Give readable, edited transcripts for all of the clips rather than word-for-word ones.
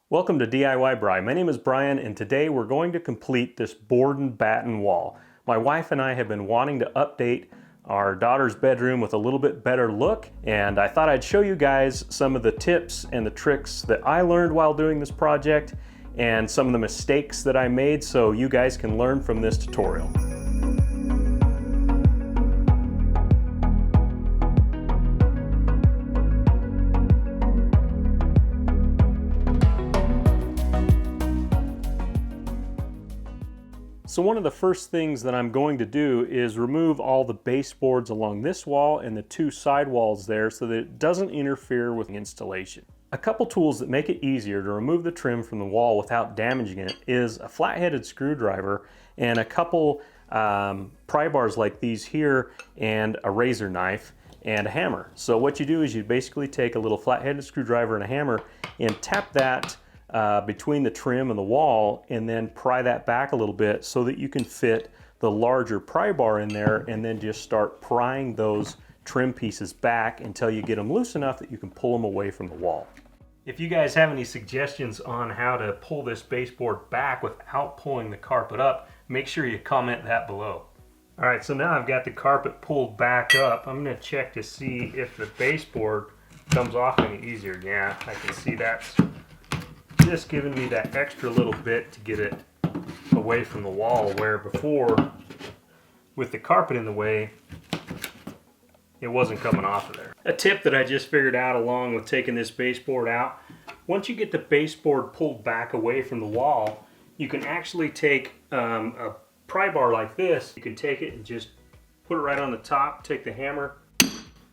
Welcome to DIY Bry. My name is Brian and today we're going to complete this board and batten wall. My wife and I have been wanting to update our daughter's bedroom with a little bit better look, and I thought I'd show you guys some of the tips and the tricks that I learned while doing this project and some of the mistakes that I made so you guys can learn from this tutorial. So one of the first things that I'm going to do is remove all the baseboards along this wall and the two side walls there so that it doesn't interfere with the installation. A couple tools that make it easier to remove the trim from the wall without damaging it is a flat-headed screwdriver and a couple pry bars like these here and a razor knife and a hammer. So what you do is you basically take a little flat-headed screwdriver and a hammer and tap that between the trim and the wall and then pry that back a little bit so that you can fit the larger pry bar in there and then just start prying those trim pieces back until you get them loose enough that you can pull them away from the wall. If you guys have any suggestions on how to pull this baseboard back without pulling the carpet up, make sure you comment that below. Alright, so now I've got the carpet pulled back up. I'm going to check to see if the baseboard comes off any easier. Yeah, I can see that's just giving me that extra little bit to get it away from the wall, where before with the carpet in the way it wasn't coming off of there. A tip that I just figured out along with taking this baseboard out: once you get the baseboard pulled back away from the wall, you can actually take a pry bar like this. You can take it and just put it right on the top, take the hammer,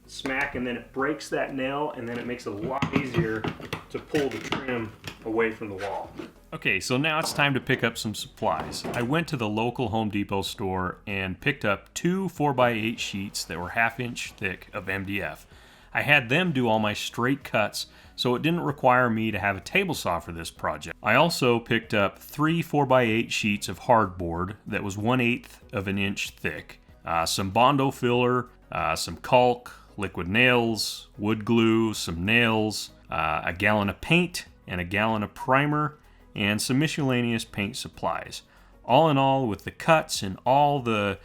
smack, and then it breaks that nail, and then it makes it a lot easier to pull the trim away from the wall. Okay, so now it's time to pick up some supplies. I went to the local Home Depot store and picked up two 4x8 sheets that were 1/2 inch thick of MDF. I had them do all my straight cuts, so it didn't require me to have a table saw for this project. I also picked up three 4x8 sheets of hardboard that was 1/8 of an inch thick, some Bondo filler, some caulk, liquid nails, wood glue, some nails, a gallon of paint and a gallon of primer, and some miscellaneous paint supplies. All in all, with the cuts and all the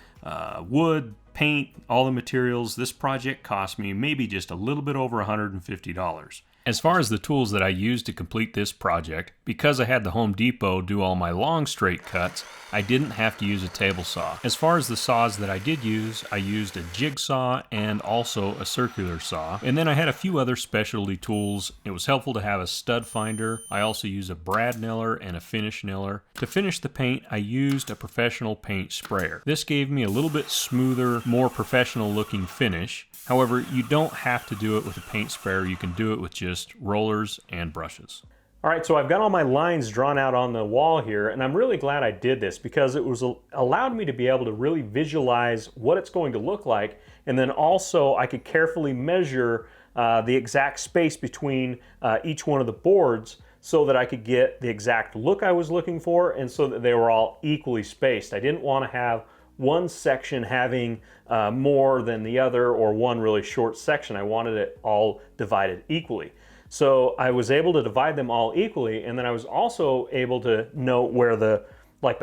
wood, paint, all the materials, this project cost me maybe just a little bit over $150. As far as the tools that I used to complete this project, because I had the Home Depot do all my long straight cuts, I didn't have to use a table saw. As far as the saws that I did use, I used a jigsaw and also a circular saw. And then I had a few other specialty tools. It was helpful to have a stud finder. I also used a brad nailer and a finish nailer. To finish the paint, I used a professional paint sprayer. This gave me a little bit smoother, more professional looking finish. However, you don't have to do it with a paint sprayer. You can do it with just rollers and brushes. All right, so I've got all my lines drawn out on the wall here, and I'm really glad I did this because it was allowed me to be able to really visualize what it's going to look like, and then also I could carefully measure the exact space between each one of the boards so that I could get the exact look I was looking for and so that they were all equally spaced. I didn't want to have one section having more than the other or one really short section. I wanted it all divided equally. So I was able to divide them all equally, and then I was also able to note where the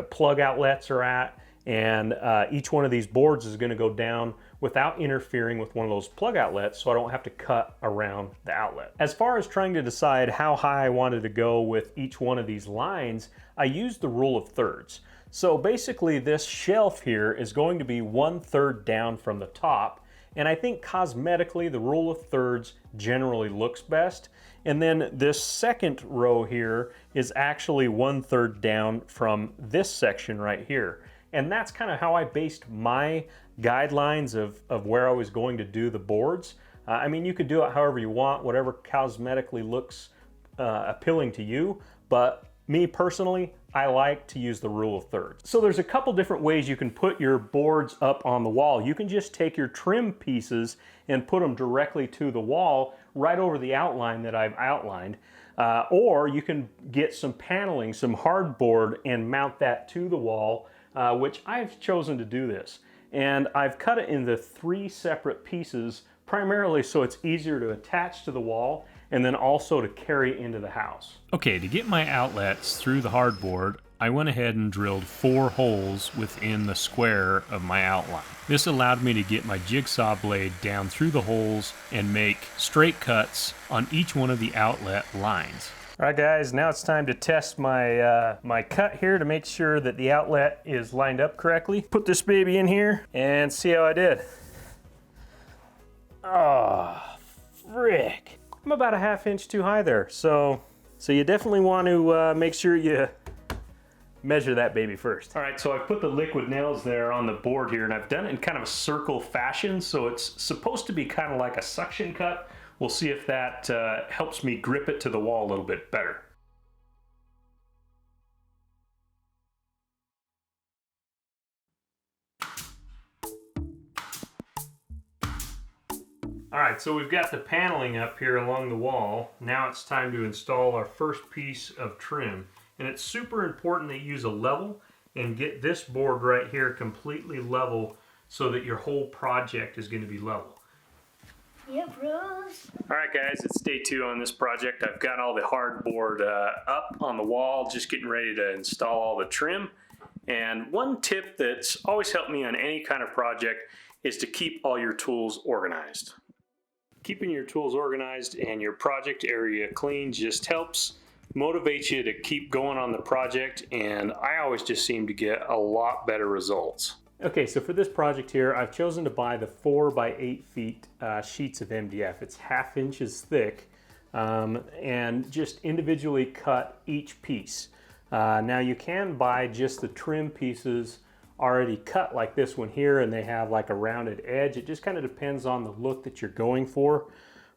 plug outlets are at, and each one of these boards is going to go down without interfering with one of those plug outlets, so I don't have to cut around the outlet. As far as trying to decide how high I wanted to go with each one of these lines, I used the rule of thirds. So basically this shelf here is going to be 1/3 down from the top, and I think cosmetically the rule of thirds generally looks best. And then this second row here is actually 1/3 down from this section right here. And that's kind of how I based my guidelines of where I was going to do the boards. I mean, you could do it however you want, whatever cosmetically looks appealing to you, but me personally, I like to use the rule of thirds. So there's a couple different ways you can put your boards up on the wall. You can just take your trim pieces and put them directly to the wall right over the outline that I've outlined. Or you can get some paneling, some hardboard, and mount that to the wall, which I've chosen to do this. And I've cut it into 3 separate pieces, primarily so it's easier to attach to the wall. and then also to carry into the house. Okay, to get my outlets through the hardboard, I went ahead and drilled 4 holes within the square of my outline. This allowed me to get my jigsaw blade down through the holes and make straight cuts on each one of the outlet lines. All right guys, now it's time to test my my cut here to make sure that the outlet is lined up correctly. Put this baby in here and see how I did. Oh, frick. I'm about a 1/2 inch too high there. So you definitely want to make sure you measure that baby first. All right, so I've put the liquid nails there on the board here, and I've done it in kind of a circle fashion, so it's supposed to be kind of like a suction cut. We'll see if that helps me grip it to the wall a little bit better. All right, so we've got the paneling up here along the wall. Now it's time to install our first piece of trim. And it's super important that you use a level and get this board right here completely level so that your whole project is going to be level. Yeah, bros. All right, guys, it's day 2 on this project. I've got all the hardboard up on the wall, just getting ready to install all the trim. And one tip that's always helped me on any kind of project is to keep all your tools organized. Keeping your tools organized and your project area clean just helps motivate you to keep going on the project, and I always just seem to get a lot better results. Okay, so for this project here, I've chosen to buy the 4 by 8 feet sheets of MDF. It's 1/2 inches thick, and just individually cut each piece. Now you can buy just the trim pieces already cut like this one here, and they have like a rounded edge. It just kind of depends on the look that you're going for.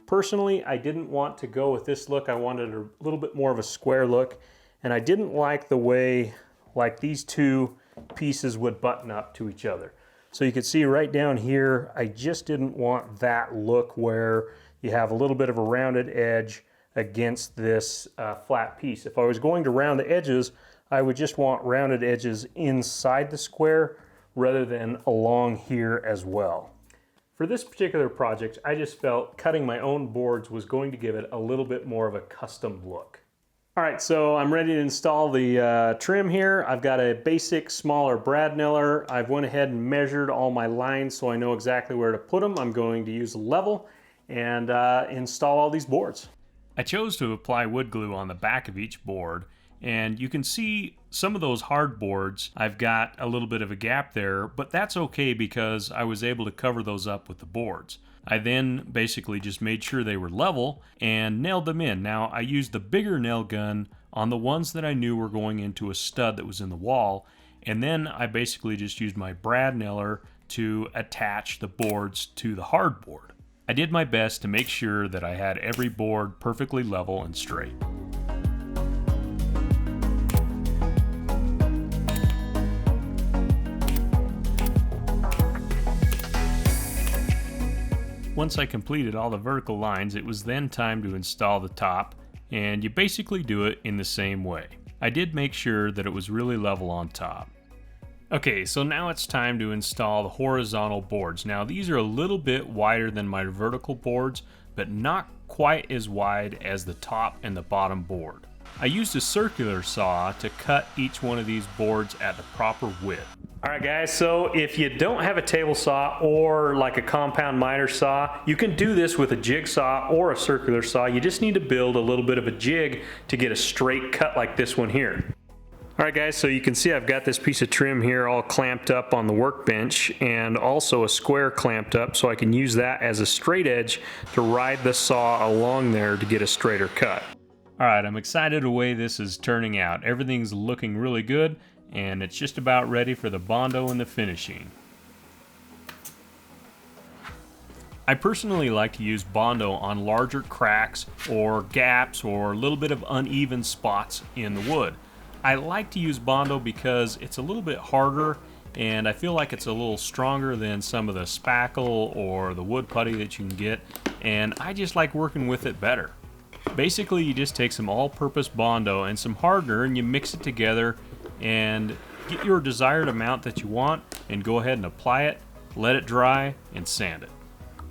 Personally, I didn't want to go with this look. I wanted a little bit more of a square look, and I didn't like the way like these 2 pieces would button up to each other. So you can see right down here, I just didn't want that look where you have a little bit of a rounded edge against this flat piece. If I was going to round the edges, I would just want rounded edges inside the square rather than along here as well. For this particular project, I just felt cutting my own boards was going to give it a little bit more of a custom look. All right, so I'm ready to install the trim here. I've got a basic smaller brad nailer. I've went ahead and measured all my lines so I know exactly where to put them. I'm going to use a level and install all these boards. I chose to apply wood glue on the back of each board, and you can see some of those hard boards, I've got a little bit of a gap there, but that's okay because I was able to cover those up with the boards. I then basically just made sure they were level and nailed them in. Now I used the bigger nail gun on the ones that I knew were going into a stud that was in the wall, and then I basically just used my brad nailer to attach the boards to the hard board. I did my best to make sure that I had every board perfectly level and straight. Once I completed all the vertical lines, it was then time to install the top, and you basically do it in the same way. I did make sure that it was really level on top. Okay, so now it's time to install the horizontal boards. Now these are a little bit wider than my vertical boards, but not quite as wide as the top and the bottom board. I used a circular saw to cut each one of these boards at the proper width. All right guys, so if you don't have a table saw or like a compound miter saw, you can do this with a jigsaw or a circular saw. You just need to build a little bit of a jig to get a straight cut like this one here. All right guys, so you can see I've got this piece of trim here all clamped up on the workbench, and also a square clamped up so I can use that as a straight edge to ride the saw along there to get a straighter cut. All right, I'm excited the way this is turning out. Everything's looking really good, and it's just about ready for the Bondo and the finishing. I personally like to use Bondo on larger cracks or gaps or a little bit of uneven spots in the wood. I like to use Bondo because it's a little bit harder, and I feel like it's a little stronger than some of the spackle or the wood putty that you can get, and I just like working with it better. Basically, you just take some all-purpose Bondo and some hardener and you mix it together and get your desired amount that you want and go ahead and apply it, let it dry, and sand it.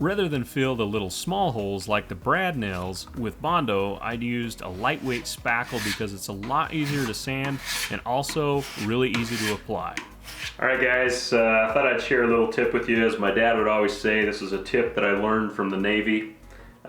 Rather than fill the little small holes like the brad nails with Bondo, I used a lightweight spackle because it's a lot easier to sand and also really easy to apply. Alright guys, I thought I'd share a little tip with you. As my dad would always say, this is a tip that I learned from the Navy.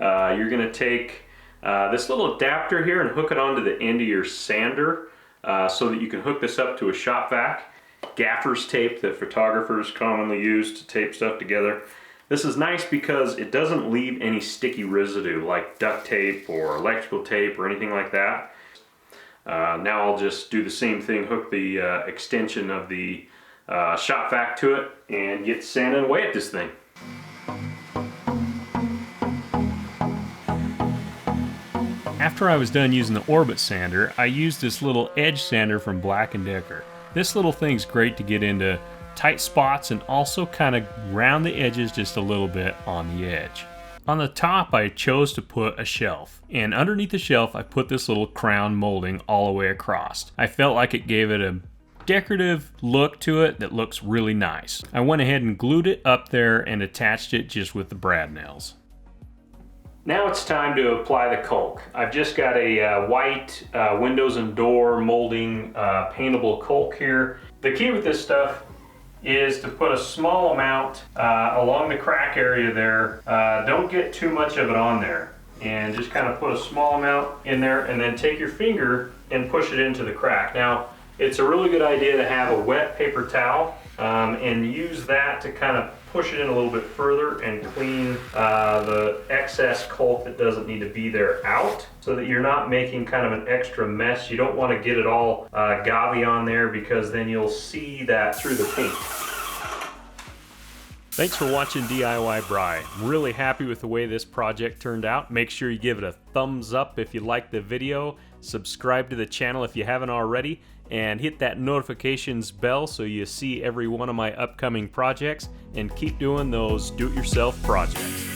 You're going to take this little adapter here and hook it onto the end of your sander so that you can hook this up to a shop vac. Gaffer's tape that photographers commonly use to tape stuff together. This is nice because it doesn't leave any sticky residue like duct tape or electrical tape or anything like that. Now I'll just do the same thing, hook the extension of the shop vac to it and get sanding away at this thing. After I was done using the Orbit sander, I used this little edge sander from Black & Decker. This little thing's great to get into tight spots and also kind of round the edges just a little bit on the edge. On the top I chose to put a shelf, and underneath the shelf I put this little crown molding all the way across. I felt like it gave it a decorative look to it that looks really nice. I went ahead and glued it up there and attached it just with the brad nails. Now it's time to apply the caulk. I've just got a white windows and door molding paintable caulk here. The key with this stuff is to put a small amount along the crack area there. Don't get too much of it on there, and just kind of put a small amount in there and then take your finger and push it into the crack. Now it's a really good idea to have a wet paper towel and use that to kind of push it in a little bit further and clean the excess caulk that doesn't need to be there out, so that you're not making kind of an extra mess. You don't want to get it all gobby on there, because then you'll see that through the paint. Thanks for watching DIY Bry. I'm really happy with the way this project turned out. Make sure you give it a thumbs up if you liked the video, subscribe to the channel if you haven't already, and hit that notifications bell so you see every one of my upcoming projects, and keep doing those do-it-yourself projects.